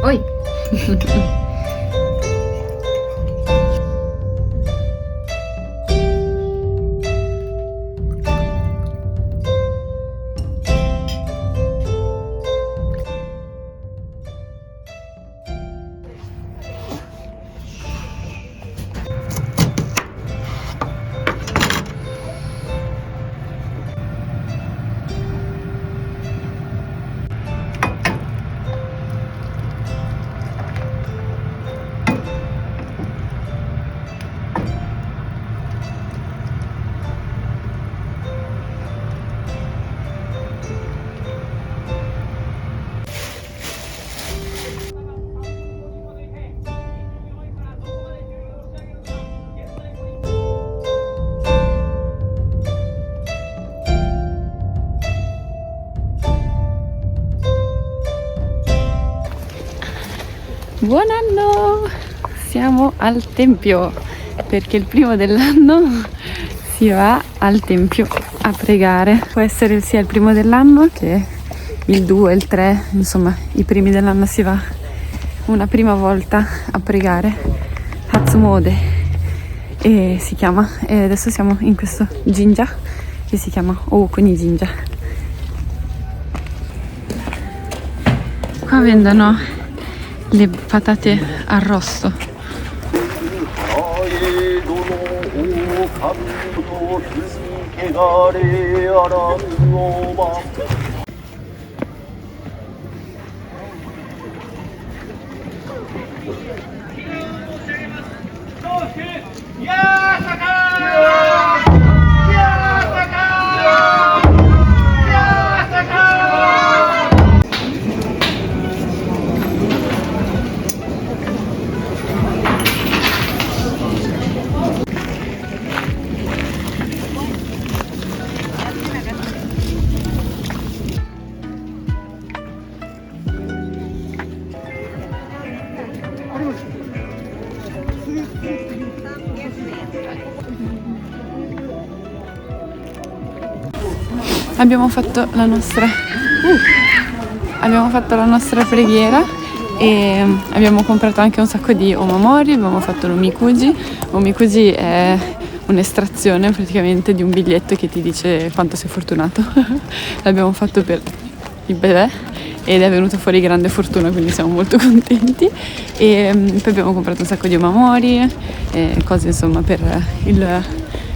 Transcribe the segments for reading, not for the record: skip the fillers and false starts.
Oi! Buon anno! Siamo al tempio perché il primo dell'anno si va al tempio a pregare. Può essere sia il primo dell'anno che il 2, il 3, insomma i primi dell'anno si va una prima volta a pregare. Hatsumode e si chiama, e adesso siamo in questo jinja che si chiama Okuni Jinja. Qua vendono le patate arrosto. Abbiamo fatto la nostra preghiera e abbiamo comprato anche un sacco di omamori, abbiamo fatto l'omikuji. Omikuji è un'estrazione praticamente di un biglietto che ti dice quanto sei fortunato. L'abbiamo fatto per il bebè ed è venuto fuori grande fortuna, quindi siamo molto contenti. E poi abbiamo comprato un sacco di omamori e cose insomma per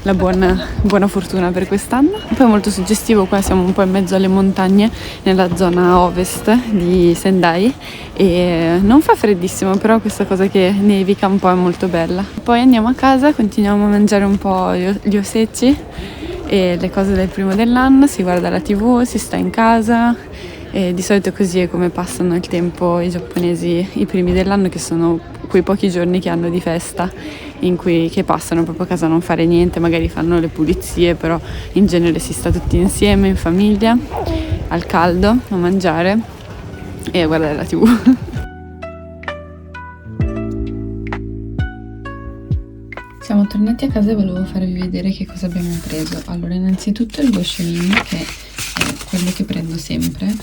la buona fortuna per quest'anno. Poi è molto suggestivo, qua siamo un po' in mezzo alle montagne nella zona ovest di Sendai e non fa freddissimo, però questa cosa che nevica un po' è molto bella. Poi andiamo a casa, continuiamo a mangiare un po' gli osechi e le cose del primo dell'anno, si guarda la TV, si sta in casa e di solito così è come passano il tempo i giapponesi i primi dell'anno, che sono quei pochi giorni che hanno di festa che passano proprio a casa a non fare niente, magari fanno le pulizie, però in genere si sta tutti insieme in famiglia al caldo a mangiare e a guardare la TV. Siamo tornati a casa e volevo farvi vedere che cosa abbiamo preso. Allora, innanzitutto il Goshuin, che è quello che prendo sempre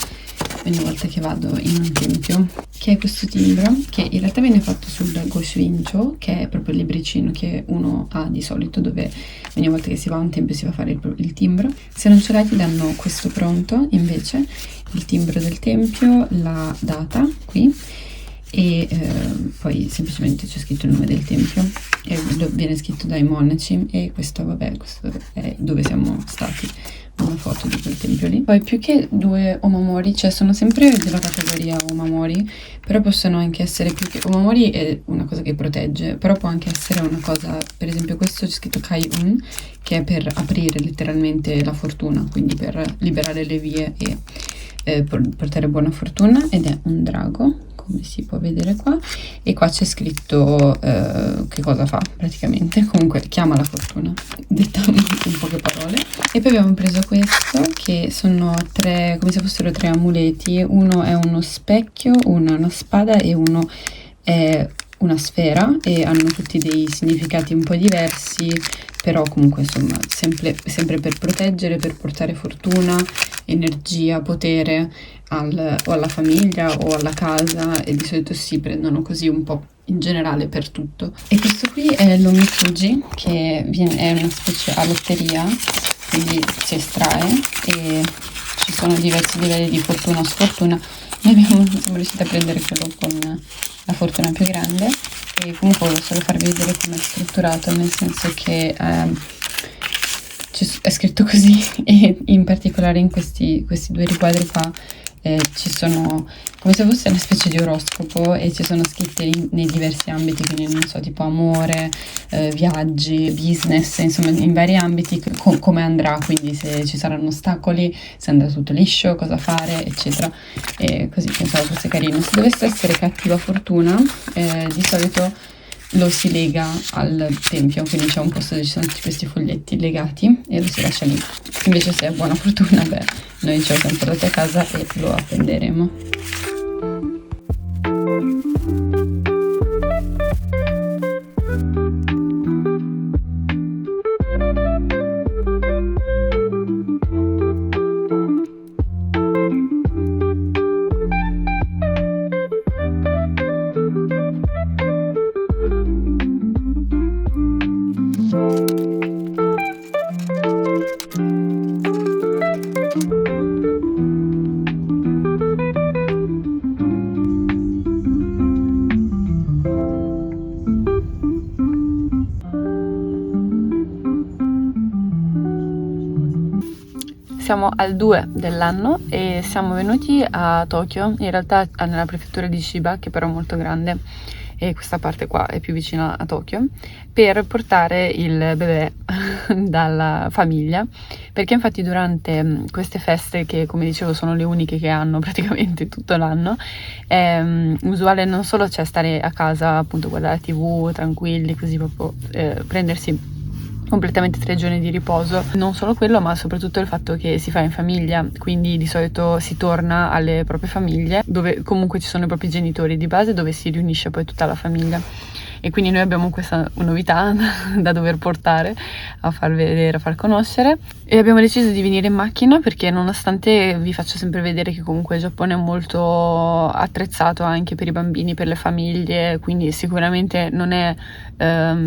ogni volta che vado in un tempio, che è questo timbro che in realtà viene fatto sul Goshuincho, che è proprio il libricino che uno ha di solito, dove ogni volta che si va a un tempio si va a fare il timbro. Se non ce l'hai ti danno questo pronto, invece, il timbro del tempio, la data qui e poi semplicemente c'è scritto il nome del tempio e viene scritto dai monaci, e questo è dove siamo stati, una foto di quel tempio lì. Poi più che 2 omamori, cioè sono sempre della categoria omamori, però possono anche essere più che omamori, è una cosa che protegge, però può anche essere una cosa, per esempio questo c'è scritto Kai-un, che è per aprire letteralmente la fortuna, quindi per liberare le vie e portare buona fortuna, ed è un drago, come si può vedere qua, e qua c'è scritto che cosa fa praticamente, comunque chiama la fortuna, detta in poche parole. E poi abbiamo preso questo, che sono 3, come se fossero 3 amuleti, uno è uno specchio, uno è una spada e uno è una sfera, e hanno tutti dei significati un po' diversi, però comunque insomma sempre per proteggere, per portare fortuna energia, potere o alla famiglia o alla casa, e di solito si prendono così un po' in generale per tutto. E questo qui è l'omikuji, che è una specie a lotteria, quindi si estrae e ci sono diversi livelli di fortuna o sfortuna. Noi siamo riusciti a prendere quello con la fortuna più grande, e comunque volevo solo farvi vedere come è strutturato, nel senso che è scritto così, e in particolare in questi due riquadri qua ci sono come se fosse una specie di oroscopo, e ci sono scritte nei diversi ambiti, quindi non so, tipo amore, viaggi, business, insomma in vari ambiti come andrà, quindi se ci saranno ostacoli, se andrà tutto liscio, cosa fare, eccetera. E così pensavo fosse carino. Se dovesse essere cattiva fortuna, di solito lo si lega al tempio, quindi c'è un posto dove ci sono tutti questi foglietti legati e lo si lascia lì. Invece se è buona fortuna, beh, noi ce lo siamo portati a casa e lo appenderemo. Siamo al 2 dell'anno e siamo venuti a Tokyo, in realtà nella prefettura di Chiba, che però è molto grande, e questa parte qua è più vicina a Tokyo, per portare il bebè dalla famiglia, perché infatti durante queste feste, che come dicevo sono le uniche che hanno praticamente tutto l'anno, è usuale non solo stare a casa, appunto guardare la TV tranquilli, così proprio prendersi completamente 3 giorni di riposo. Non solo quello, ma soprattutto il fatto che si fa in famiglia, quindi di solito si torna alle proprie famiglie, dove comunque ci sono i propri genitori di base, dove si riunisce poi tutta la famiglia. E quindi noi abbiamo questa novità da dover portare a far vedere, a far conoscere, e abbiamo deciso di venire in macchina perché, nonostante vi faccio sempre vedere che comunque il Giappone è molto attrezzato anche per i bambini, per le famiglie, quindi sicuramente non è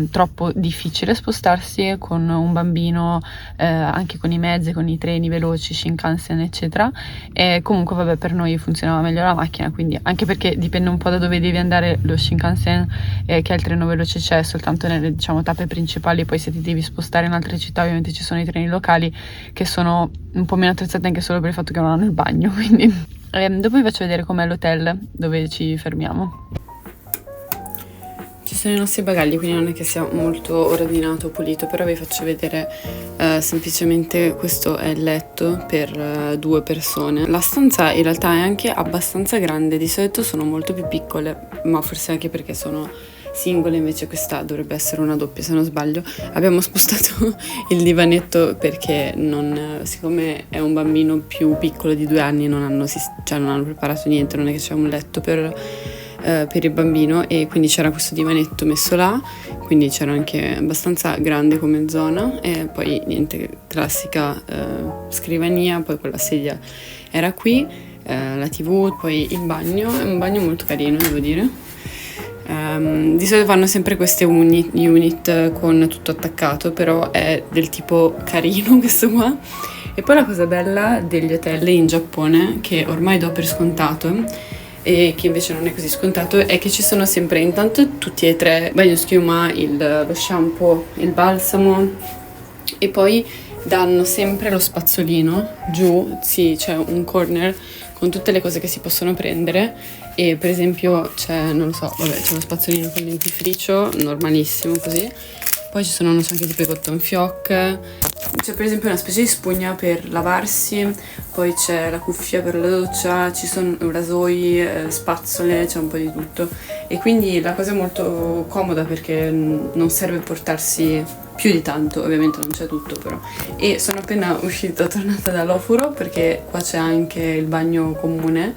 troppo difficile spostarsi con un bambino, anche con i mezzi, con i treni veloci, Shinkansen eccetera, e comunque vabbè, per noi funzionava meglio la macchina, quindi anche perché dipende un po' da dove devi andare. Lo Shinkansen, che è il treno veloce, c'è soltanto nelle, diciamo, tappe principali, poi se ti devi spostare in altre città ovviamente ci sono i treni locali che sono un po' meno attrezzati, anche solo per il fatto che non hanno il bagno, quindi dopo vi faccio vedere com'è l'hotel dove ci fermiamo. Ci sono i nostri bagagli, quindi non è che sia molto ordinato, pulito, però vi faccio vedere semplicemente questo è il letto per 2 persone. La stanza in realtà è anche abbastanza grande, di solito sono molto più piccole, ma forse anche perché sono singole, invece questa dovrebbe essere una doppia se non sbaglio. Abbiamo spostato il divanetto perché siccome è un bambino più piccolo di 2 anni non hanno preparato niente, non è che c'è un letto per il bambino, e quindi c'era questo divanetto messo là, quindi c'era anche abbastanza grande come zona, e poi niente, classica scrivania, poi quella sedia era qui, la TV, poi il bagno, è un bagno molto carino devo dire. Di solito fanno sempre queste unit con tutto attaccato, però è del tipo carino questo qua. E poi la cosa bella degli hotel in Giappone, che ormai do per scontato e che invece non è così scontato, è che ci sono sempre intanto tutti e 3 bagno schiuma, lo shampoo, il balsamo, e poi danno sempre lo spazzolino giù, sì, c'è un corner con tutte le cose che si possono prendere, e per esempio c'è, non lo so, vabbè, c'è lo spazzolino con dentifricio normalissimo così, poi ci sono, non so, anche tipo i cotton fioc, c'è per esempio una specie di spugna per lavarsi, poi c'è la cuffia per la doccia, ci sono rasoi, spazzole, c'è un po' di tutto, e quindi la cosa è molto comoda perché non serve portarsi più di tanto, ovviamente non c'è tutto però. E sono appena tornata dall'Ofuro perché qua c'è anche il bagno comune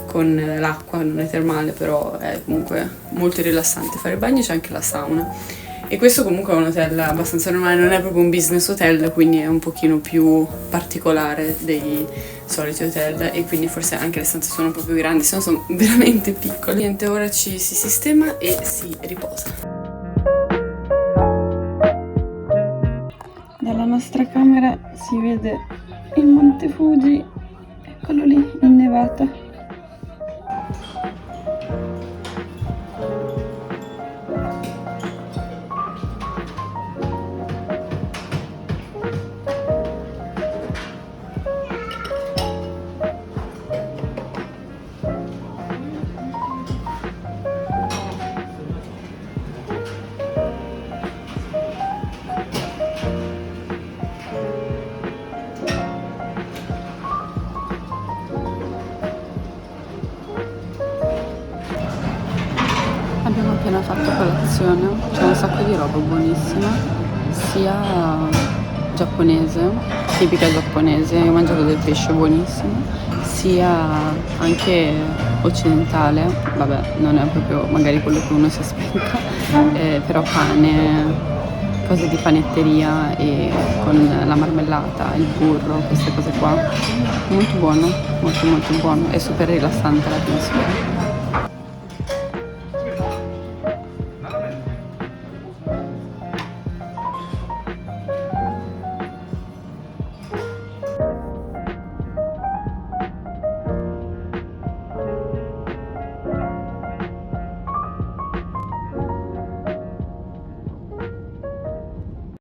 con l'acqua, non è termale però è comunque molto rilassante fare il bagno, c'è anche la sauna. E questo comunque è un hotel abbastanza normale, non è proprio un business hotel, quindi è un pochino più particolare dei soliti hotel e quindi forse anche le stanze sono un po' più grandi, se no sono veramente piccole. Niente, ora ci si sistema e si riposa. Dalla nostra camera si vede il Monte Fuji, eccolo lì, innevata. Abbiamo appena fatto colazione, c'è un sacco di roba buonissima, sia giapponese, tipica giapponese, io ho mangiato del pesce buonissimo, sia anche occidentale, vabbè non è proprio magari quello che uno si aspetta, però pane, cose di panetteria e con la marmellata, il burro, queste cose qua, molto buono, molto molto buono, è super rilassante l'atmosfera.